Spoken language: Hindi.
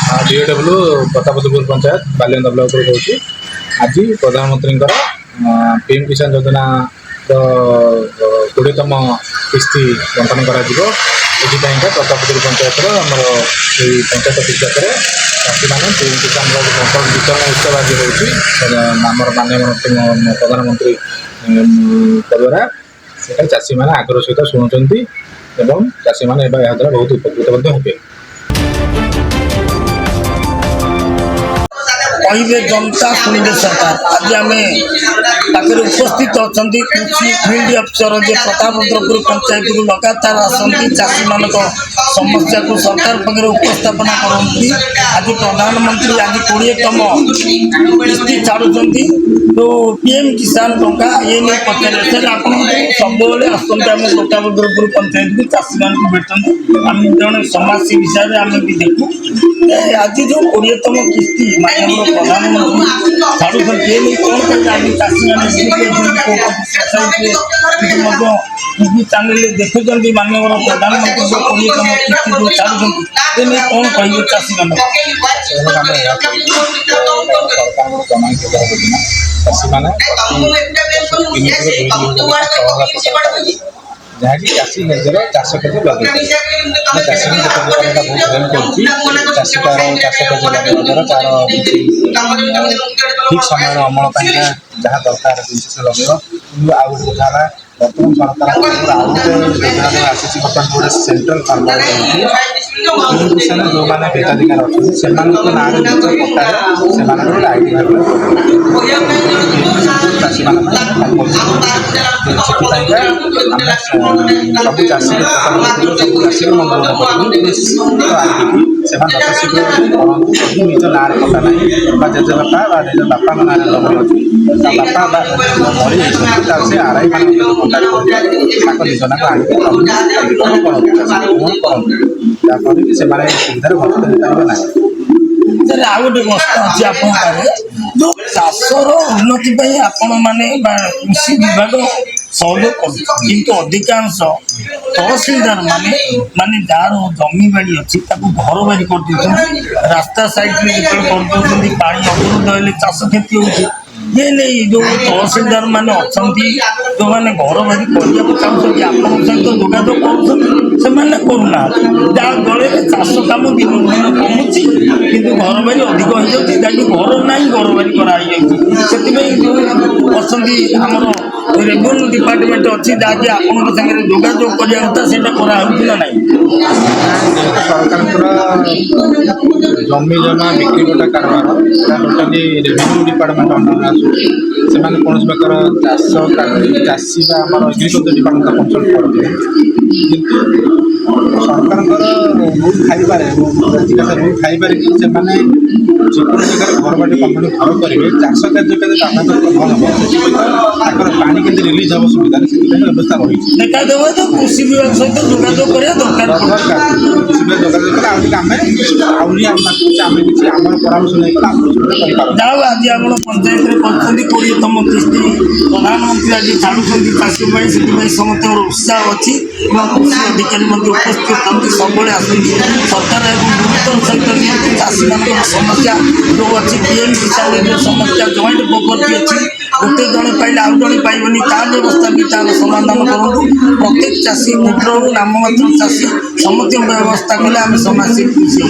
डीएडब्ल्यू प्रतापपुर पंचायत बालियंदा ब्लॉक कौच आज प्रधानमंत्री पीएम किसान योजना 20तम किस्ती बंटन कर प्रतापपुर पंचायत आमर पंचायत ऑफिस पाखे चाषी मैंने पीएम किसान बंटन वितरण उत्सव आज होमर माननीय प्रधानमंत्री द्वारा से चाषी मैंने आग्रह सहित शुणुंट एवं चाषी मैंने यह द्वारा बहुत उपकृत हे। कहे जनता शुणे सरकार आज आम पाखे उपस्थित अच्छा कृषि फील्ड अफिसर जे प्रतापपुर पंचायत को लगातार आसती चाषी मान समस्या को सरकार पाखे उपस्थापना करती। आज प्रधानमंत्री आज 20तम किस्ती छाड़ुंट तो पीएम किसान टंका ये नहीं पचारे सर आप सब आसते आम प्रतापपुर पंचायत को चाषी मान भेटते आम जन समाजसेवी हिसाब से आम भी देखू आज जो 20तम किस्ती माननीय प्रधानमंत्री छाड़ुंट ये नहीं कौन कहें चाषी टीवी चैनल देखुं माननीय प्रधानमंत्री जो 20तम किस्ती जो छाड़ुंट ये नहीं कौन कहे चाषी मान चाषी मैंने जहाँकि चाषी निजर चाष कार्य लगे चाषी बहुत हेल्प कर चाषी तार चाष कार्य लगे तार ठीक समय अमल जहाँ दरकार जिन लगे आउ गए कथा बर्तमान सरकार योजना आसी बर्तमान सेंट्रल फार्मर किसान जो मैंने हिताधिकार अच्छे से ना पट्टा आईडी चाषी सब चाषी सब चाषी अनुरोध कर आईडी से शीघ्र करते निज ना पट्टा ना जेजे बापा निज बापा ना जमीन अच्छी बापा मरी जाती से आरआई मान निज ना आगे जहाँफल कि से सुविधार वंचित हो पारे ना। सर आ गए प्रश्न अच्छी आप जो चाषर उन्नति आपण मैंने कृषि विभाग सहयोग कर अधिकांश तहसिलदार माने माने जार जमी बाड़ी अच्छी घर बाड़ी कर रास्ता साइड में जो कर पानी अवरोध हेल्ले चाष क्षति हो ये नहीं जो तहसिलदार मैंने अच्छा जो मैंने घर बाड़ी करने चाहते आपण सहित जोगाजोग करूना जहाँ गले चाष कम दिन दिन कमुची कि घर बाड़ी अधिक हो जाती घर ना घर बाड़ी कराई जो अच्छा आमर रेवेन्यू डिपार्टमेंट अच्छी जहाँकि आपण सागर जोगाजोग करने कथा से ना सरकार जमी जमा बिक्री गोटा कारबार टोटाली रेवेन्यू डिपार्टमेंट अंडर से कौन प्रकार चाष चाषी एग्रीकल्चर डिपार्टमेंट कंसल्ट करते सरकार रूल खाइपे रूल खाइपे कि जेको जगह घर बाटे कंपनी घर करेंगे चाष कार्य भल हम पानी के रिलीज हम सुविधा से व्यवस्था रही देखा तो कृषि विभाग सहित जोगाजोग करने दरकार कृषि विभाग जोगाजोग आम परामर्श नहीं जाओ आज आप पंचायत में 20तम किस्ती प्रधानमंत्री आज छाड़ुंट चाषी से समस्त उत्साह अच्छी कृषि अधिकारी उपस्थित सब आसती सरकार गुरुत्व सहित चाषी मान समस्या जो अच्छी पीएम किसान जो समस्या जॉइंट प्रॉपर्टी अच्छी गोटे जड़े पाइले आउ जड़े पाइबनी ता व्यवस्था भी तार समाधान करूँ प्रत्येक चाषी क्षुद्र नाममात्र चाषी समस्त व्यवस्था कले आम समाज से खुशी।